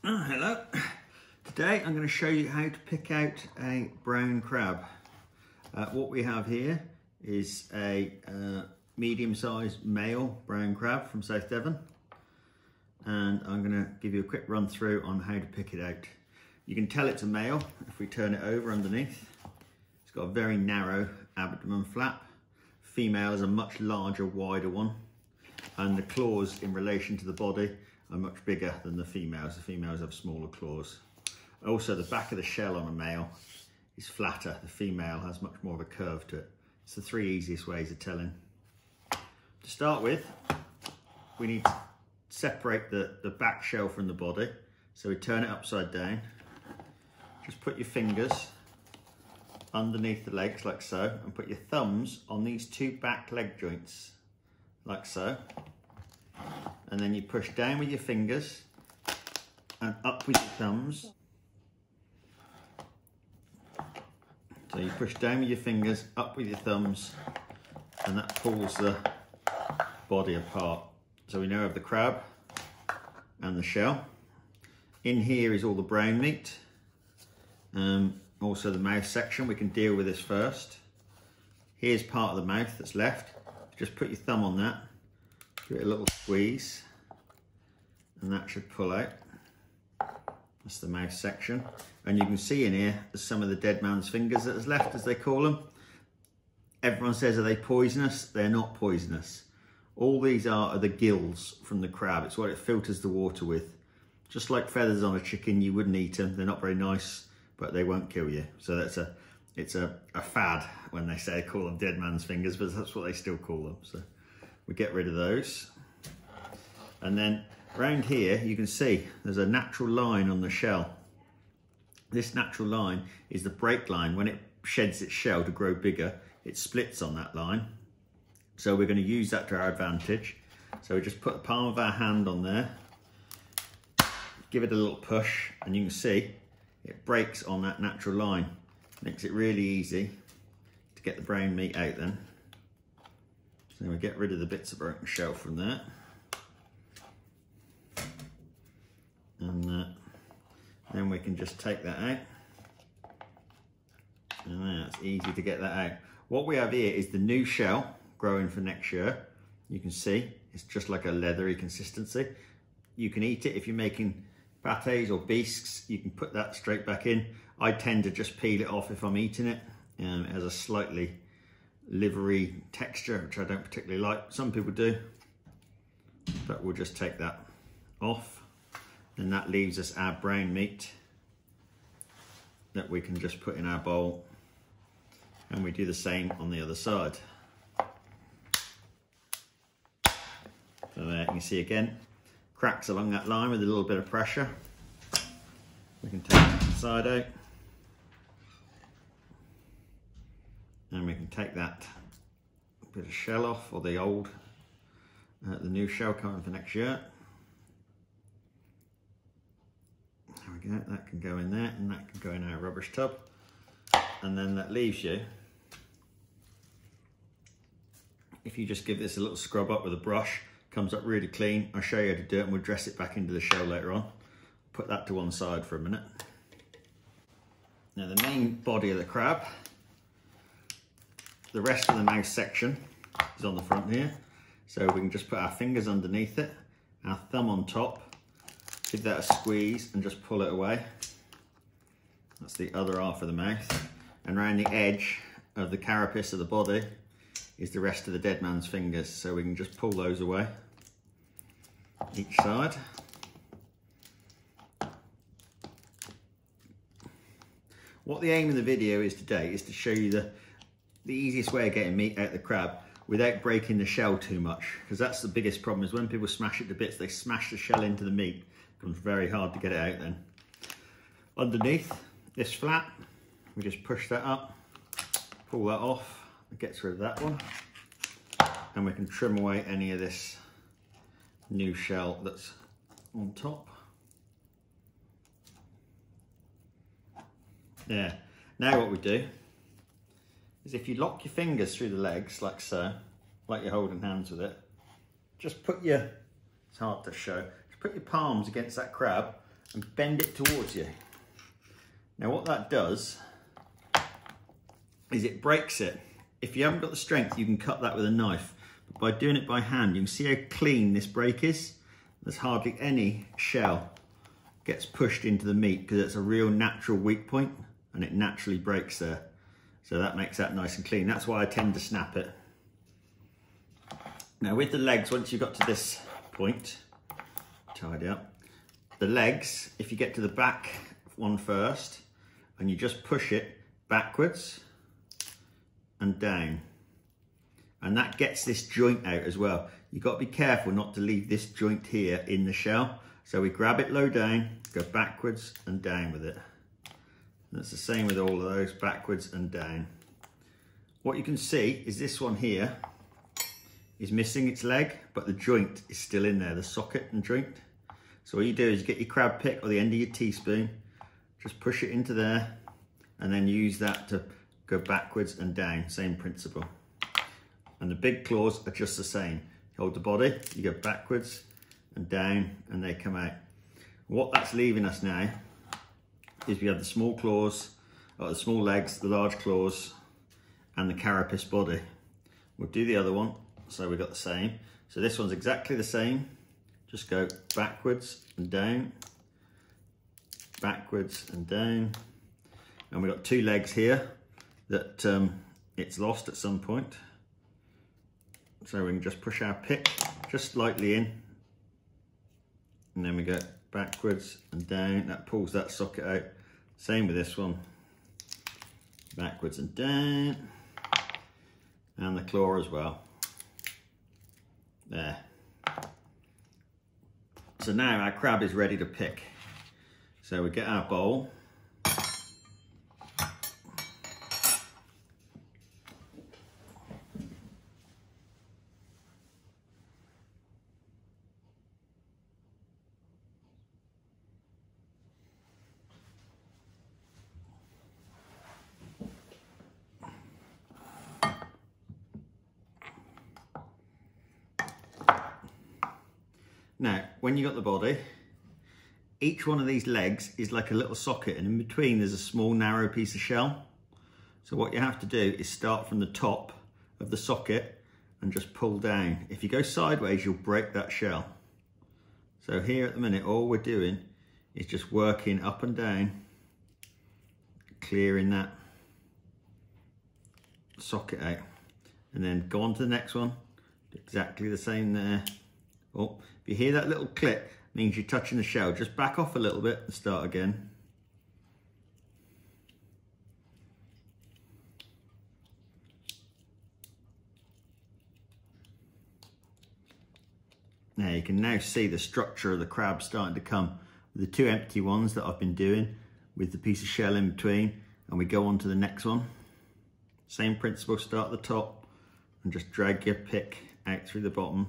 Hello. Today I'm going to show you how to pick out a brown crab. What we have here is a medium-sized male brown crab from South Devon, and I'm going to give you a quick run through on how to pick it out. You can tell it's a male if we turn it over underneath. It's got a very narrow abdomen flap. Female is a much larger, wider one, and the claws in relation to the body are much bigger than the females. The females have smaller claws. Also, the back of the shell on a male is flatter. The female has much more of a curve to it. It's the three easiest ways of telling. To start with, we need to separate the back shell from the body. So we turn it upside down. Just put your fingers underneath the legs like so, and put your thumbs on these two back leg joints like so. And then you push down with your fingers and up with your thumbs. So you push down with your fingers, up with your thumbs, and that pulls the body apart. So we now have the crab and the shell. In here is all the brown meat. Also the mouth section, we can deal with this first. Here's part of the mouth that's left. Just put your thumb on that, give it a little squeeze, and that should pull out. That's the mouth section. And you can see in here some of the dead man's fingers that is left, as they call them. Everyone says, are they poisonous? They're not poisonous. All these are the gills from the crab. It's what it filters the water with. Just like feathers on a chicken, you wouldn't eat them. They're not very nice, but they won't kill you. So it's a fad when they say call them dead man's fingers, but that's what they still call them. So we get rid of those. And then around here, you can see there's a natural line on the shell. This natural line is the break line. When it sheds its shell to grow bigger, it splits on that line. So we're going to use that to our advantage. So we just put the palm of our hand on there, give it a little push, and you can see it breaks on that natural line. Makes it really easy to get the brown meat out then. So we get rid of the bits of broken shell from there. And then we can just take that out. And that's easy to get that out. What we have here is the new shell growing for next year. You can see it's just like a leathery consistency. You can eat it if you're making pâtés or bisques. You can put that straight back in. I tend to just peel it off if I'm eating it. It has a slightly livery texture, which I don't particularly like. Some people do, but we'll just take that off. And that leaves us our brown meat that we can just put in our bowl. And we do the same on the other side. So there you can see again, cracks along that line with a little bit of pressure. We can take that side out. And we can take that bit of shell off, or the new shell coming for next year. There we go, that can go in there, and that can go in our rubbish tub. And then that leaves you, if you just give this a little scrub up with a brush, comes up really clean. I'll show you how to do it, and we'll dress it back into the shell later on. Put that to one side for a minute. Now the main body of the crab, the rest of the mouth section is on the front here. So we can just put our fingers underneath it, our thumb on top, give that a squeeze and just pull it away. That's the other half of the mouth. And around the edge of the carapace of the body is the rest of the dead man's fingers. So we can just pull those away, each side. What the aim of the video is today is to show you the easiest way of getting meat out of the crab without breaking the shell too much, because that's the biggest problem, is when people smash it to bits, they smash the shell into the meat. It becomes very hard to get it out then. Underneath this flap, we just push that up, pull that off, it gets rid of that one, and we can trim away any of this new shell that's on top. There. Now what we do is, if you lock your fingers through the legs like so, like you're holding hands with it, just put your, it's hard to show, just put your palms against that crab and bend it towards you. Now what that does is it breaks it. If you haven't got the strength, you can cut that with a knife. But by doing it by hand, you can see how clean this break is. There's hardly any shell gets pushed into the meat because it's a real natural weak point and it naturally breaks there. So that makes that nice and clean. That's why I tend to snap it. Now with the legs, once you've got to this point, tidy up, the legs, if you get to the back one first and you just push it backwards and down, and that gets this joint out as well. You've got to be careful not to leave this joint here in the shell. So we grab it low down, go backwards and down with it. And that's the same with all of those, backwards and down. What you can see is this one here is missing its leg, but the joint is still in there, the socket and joint. So what you do is you get your crab pick or the end of your teaspoon, just push it into there, and then use that to go backwards and down, same principle. And the big claws are just the same. You hold the body, you go backwards and down, and they come out. What that's leaving us now is we have the small claws, or the small legs, the large claws, and the carapace body. We'll do the other one, so we've got the same. So this one's exactly the same. Just go backwards and down, backwards and down. And we've got two legs here that it's lost at some point. So we can just push our pick just slightly in, and then we go backwards and down. That pulls that socket out. Same with this one, backwards and down, and the claw as well. There. So now our crab is ready to pick. So we get our bowl. Now, when you got the body, each one of these legs is like a little socket, and in between there's a small narrow piece of shell. So what you have to do is start from the top of the socket and just pull down. If you go sideways, you'll break that shell. So here at the minute, all we're doing is just working up and down, clearing that socket out, and then go on to the next one. Exactly the same there. Oh, if you hear that little click, it means you're touching the shell. Just back off a little bit and start again. Now you can now see the structure of the crab starting to come with the two empty ones that I've been doing with the piece of shell in between, and we go on to the next one. Same principle, start at the top and just drag your pick out through the bottom.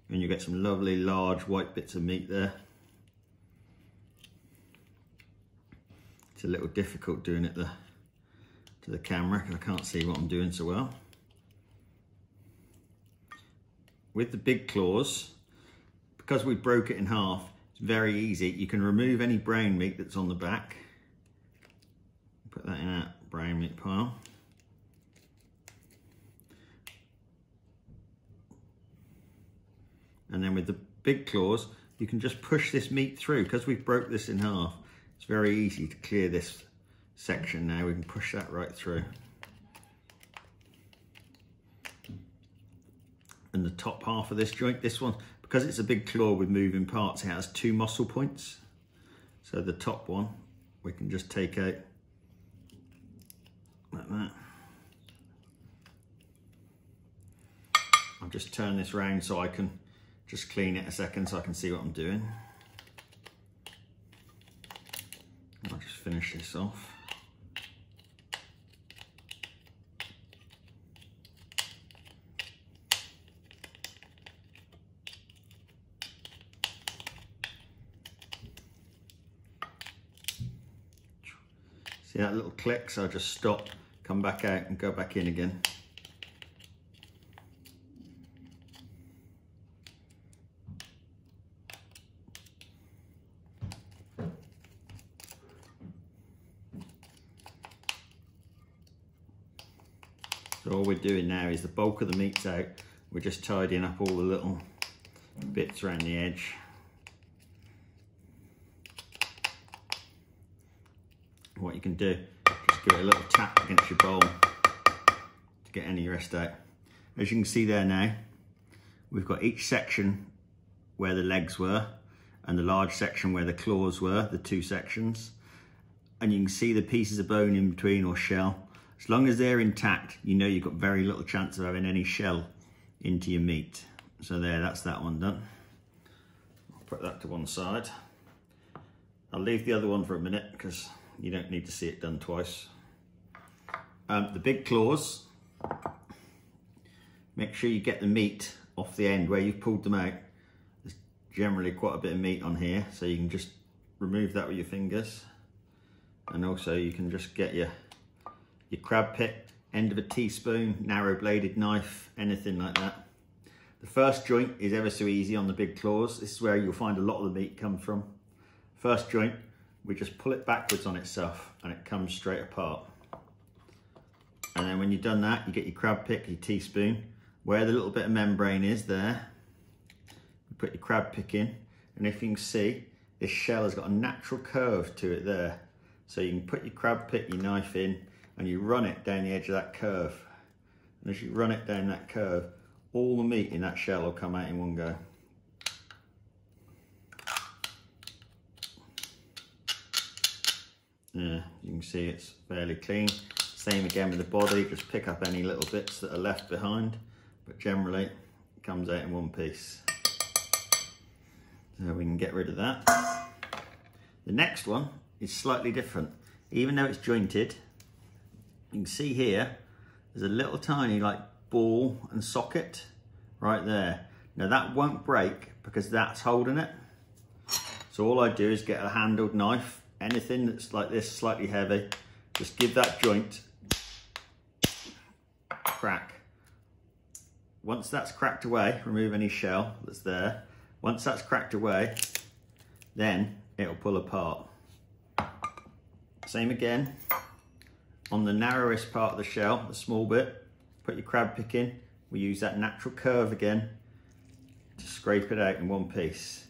And you get some lovely large white bits of meat there. It's a little difficult doing it to the camera because I can't see what I'm doing so well. With the big claws, because we broke it in half, it's very easy. You can remove any brown meat that's on the back. Put that in that brown meat pile. And then with the big claws, you can just push this meat through. Because we've broke this in half, it's very easy to clear this section now. We can push that right through. And the top half of this joint, this one, because it's a big claw with moving parts, it has two muscle points. So the top one, we can just take out like that. I'll just turn this round so I can just clean it a second so I can see what I'm doing. I'll just finish this off. See that little click? So I'll just stop, come back out and go back in again. So all we're doing now is the bulk of the meat's out. We're just tidying up all the little bits around the edge. What you can do, just give it a little tap against your bowl to get any rest out. As you can see there now, we've got each section where the legs were and the large section where the claws were, the two sections. And you can see the pieces of bone in between or shell. As long as they're intact, you know you've got very little chance of having any shell into your meat. So there, that's that one done. I'll put that to one side. I'll leave the other one for a minute because you don't need to see it done twice. The big claws, make sure you get the meat off the end where you've pulled them out. There's generally quite a bit of meat on here, so you can just remove that with your fingers. And also you can just get your crab pick, end of a teaspoon, narrow bladed knife, anything like that. The first joint is ever so easy on the big claws. This is where you'll find a lot of the meat come from. First joint, we just pull it backwards on itself and it comes straight apart. And then when you've done that, you get your crab pick, your teaspoon, where the little bit of membrane is there, you put your crab pick in, and if you can see, this shell has got a natural curve to it there. So you can put your crab pick, your knife in, and you run it down the edge of that curve. And as you run it down that curve, all the meat in that shell will come out in one go. Yeah, you can see it's fairly clean. Same again with the body, just pick up any little bits that are left behind, but generally it comes out in one piece. So we can get rid of that. The next one is slightly different. Even though it's jointed, you can see here, there's a little tiny like ball and socket right there. Now that won't break because that's holding it. So all I do is get a handled knife, anything that's like this, slightly heavy, just give that joint a crack. Once that's cracked away, remove any shell that's there. Once that's cracked away, then it'll pull apart. Same again, on the narrowest part of the shell, the small bit, put your crab pick in. We use that natural curve again to scrape it out in one piece.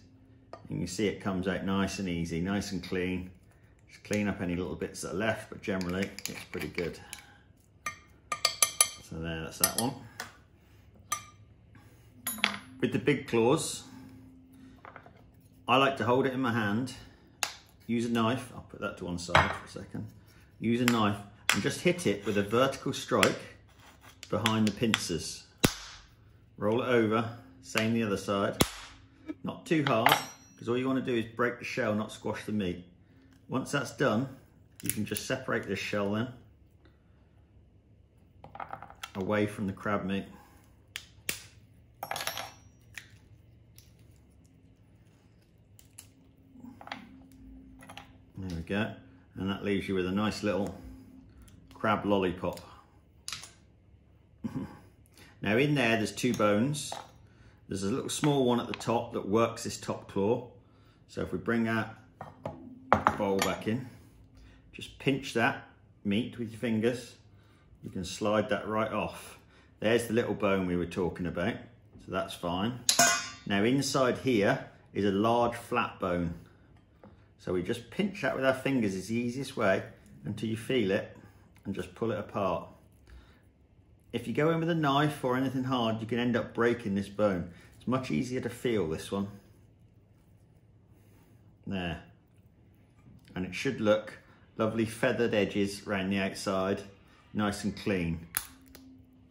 And you can see it comes out nice and easy, nice and clean. Just clean up any little bits that are left, but generally it's pretty good. So there, that's that one. With the big claws, I like to hold it in my hand, use a knife, I'll put that to one side for a second, use a knife and just hit it with a vertical strike behind the pincers. Roll it over, same the other side. Not too hard, because all you want to do is break the shell, not squash the meat. Once that's done, you can just separate this shell then, away from the crab meat. There we go, and that leaves you with a nice little crab lollipop. Now in there's two bones. There's a little small one at the top that works this top claw. So if we bring that bowl back in, just pinch that meat with your fingers. You can slide that right off. There's the little bone we were talking about, so that's fine. Now inside here is a large flat bone. So we just pinch that with our fingers, is the easiest way, until you feel it, and just pull it apart. If you go in with a knife or anything hard, you can end up breaking this bone. It's much easier to feel this one. There. And it should look lovely feathered edges around the outside, nice and clean.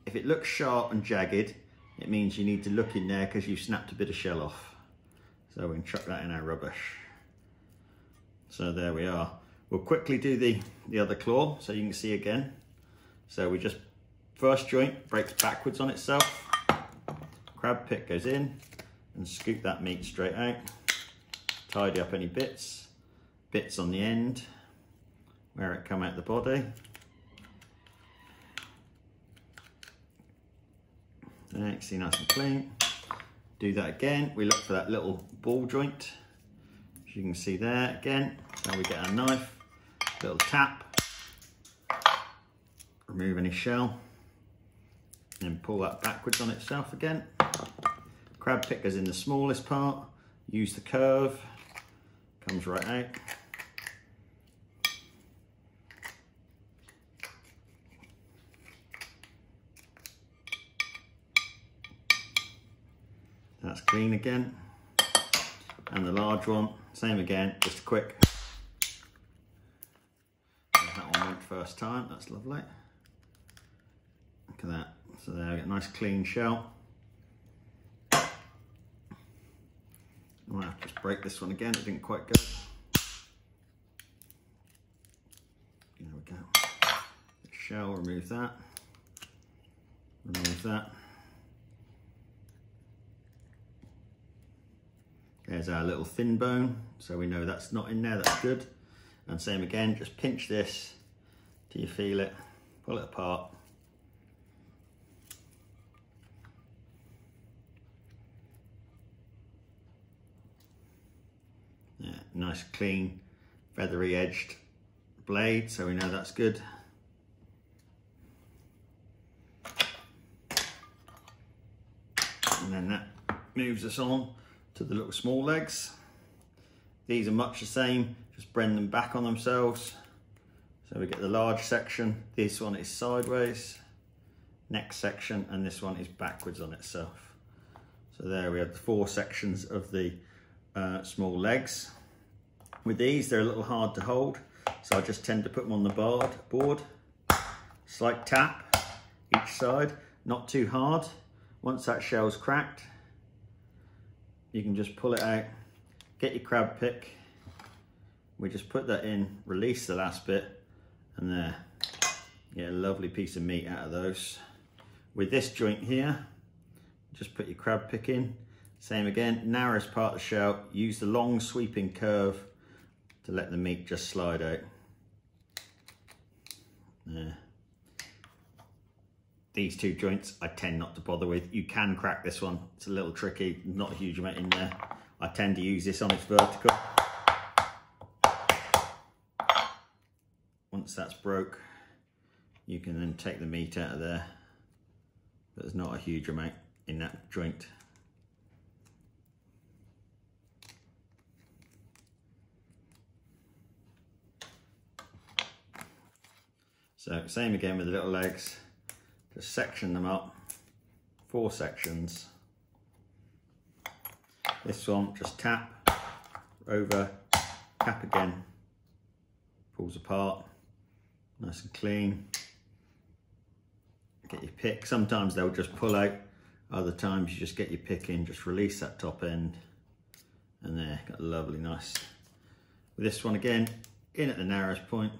If it looks sharp and jagged, it means you need to look in there because you've snapped a bit of shell off. So we can chuck that in our rubbish. So there we are. We'll quickly do the other claw so you can see again. So we just, first joint breaks backwards on itself. Crab pick goes in and scoop that meat straight out. Tidy up any bits on the end where it come out the body. There, see, nice and clean. Do that again. We look for that little ball joint. As you can see there again. Now we get our knife, little tap, remove any shell, then pull that backwards on itself again. Crab pick goes in the smallest part, use the curve, comes right out. That's clean again. And the large one, same again, just a quick. That one went first time, that's lovely. Look at that. So there we get a nice clean shell. I might have to just break this one again, it didn't quite go. There we go. Shell, remove that. Remove that. There's our little thin bone, so we know that's not in there, that's good. And same again, just pinch this till you feel it, pull it apart. Yeah, nice clean, feathery edged blade, so we know that's good. And then that moves us on to the little small legs. These are much the same, just bend them back on themselves. So we get the large section, this one is sideways, next section, and this one is backwards on itself. So there we have the 4 sections of the small legs. With these, they're a little hard to hold, so I just tend to put them on the board. Slight tap each side, not too hard. Once that shell's cracked, you can just pull it out, get your crab pick, we just put that in, release the last bit, and there, get a lovely piece of meat out of those. With this joint here, just put your crab pick in, same again, narrowest part of the shell, use the long sweeping curve to let the meat just slide out. There. These 2 joints I tend not to bother with. You can crack this one, it's a little tricky, not a huge amount in there. I tend to use this on its vertical. Once that's broke, you can then take the meat out of there, but there's not a huge amount in that joint. So same again with the little legs. Just section them up, 4 sections. This one, just tap, over, tap again, pulls apart, nice and clean. Get your pick, sometimes they'll just pull out, other times you just get your pick in, just release that top end, and there, got a lovely nice. With this one again, in at the narrowest point,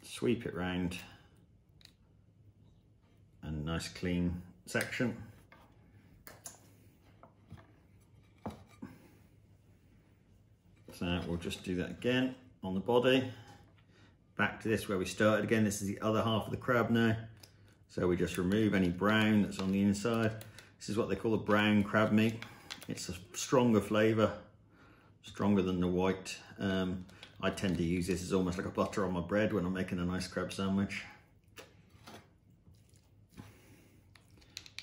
sweep it round, and nice clean section. So we'll just do that again on the body. Back to this where we started again. This is the other half of the crab now. So we just remove any brown that's on the inside. This is what they call a brown crab meat. It's a stronger flavour, stronger than the white. I tend to use this as almost like a butter on my bread when I'm making a nice crab sandwich.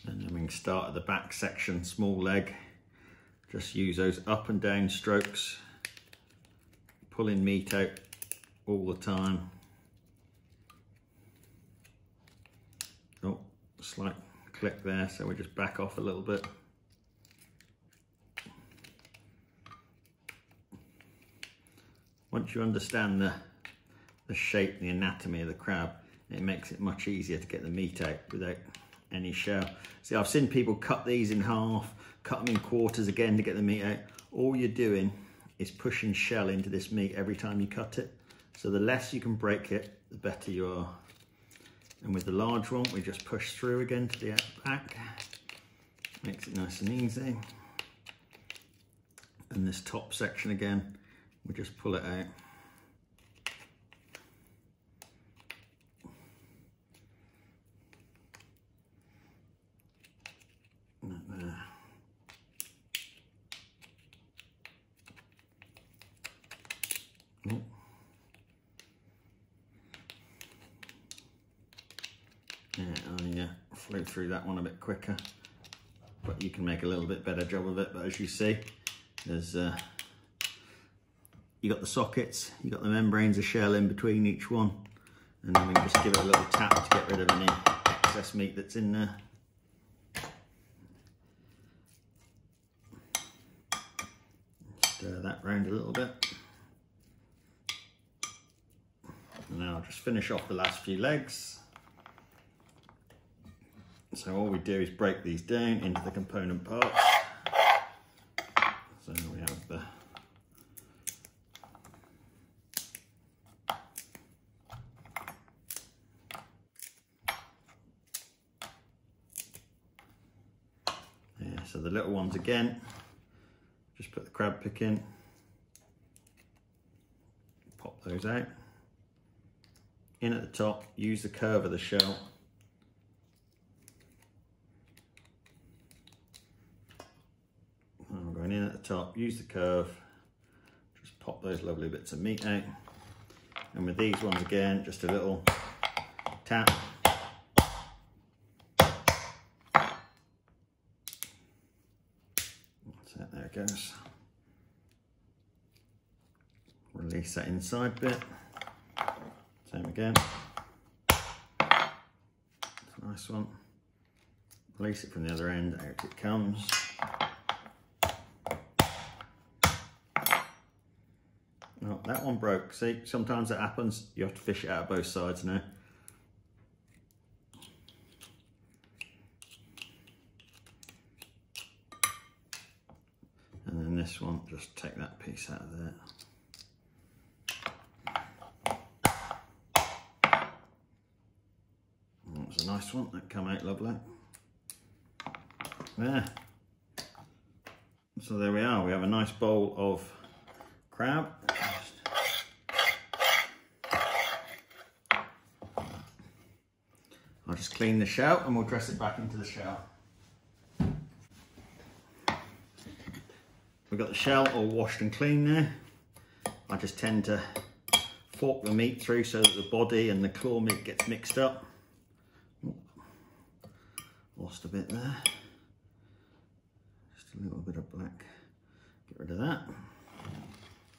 And then we can start at the back section, small leg. Just use those up and down strokes, pulling meat out all the time. Oh, slight click there, so we just back off a little bit. Once you understand the shape and the anatomy of the crab, it makes it much easier to get the meat out without any shell. See, I've seen people cut these in half, cut them in quarters again to get the meat out. All you're doing is pushing shell into this meat every time you cut it. So the less you can break it, the better you are. And with the large one, we just push through again to the back. Makes it nice and easy. And this top section again, we just pull it out. There. Oh. Yeah, flew through that one a bit quicker, but you can make a little bit better job of it. But as you see, there's you got the sockets, you got the membranes of shell in between each one, and then we can just give it a little tap to get rid of any excess meat that's in there. Stir that round a little bit. And now I'll just finish off the last few legs. So all we do is break these down into the component parts. So we have the so the little ones again, just put the crab pick in, pop those out. In at the top, use the curve of the shell. I'm going in at the top, use the curve, just pop those lovely bits of meat out. And with these ones again, just a little tap. There it goes. Release that inside bit. Same again. It's a nice one. Release it from the other end, out it comes. Oh, that one broke. See, sometimes that happens. You have to fish it out of both sides now. And then this one, just take that piece out of there. That was a nice one, that came out lovely. There. So there we are, we have a nice bowl of crab. I'll just clean the shell and we'll dress it back into the shell. We've got the shell all washed and clean there. I just tend to fork the meat through so that the body and the claw meat gets mixed up. Lost a bit there. Just a little bit of black. Get rid of that.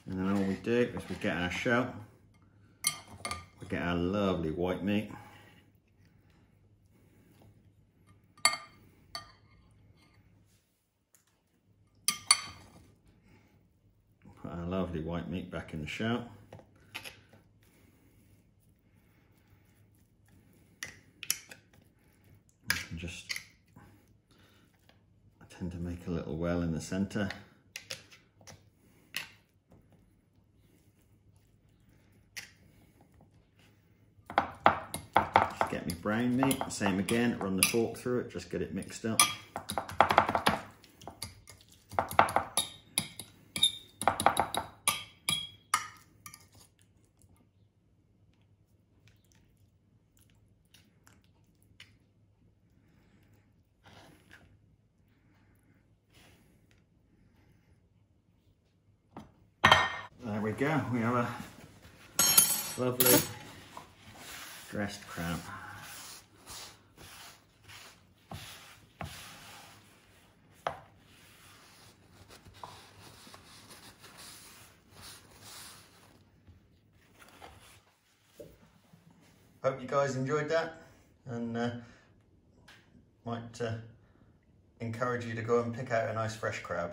And then all we do is we get our shell. We get our lovely white meat. Put our lovely white meat back in the shell. And just, I tend to make a little well in the centre. Just get me brown meat, same again, run the fork through it, just get it mixed up. There we go, we have a lovely dressed crab. Hope you guys enjoyed that, and might encourage you to go and pick out a nice fresh crab.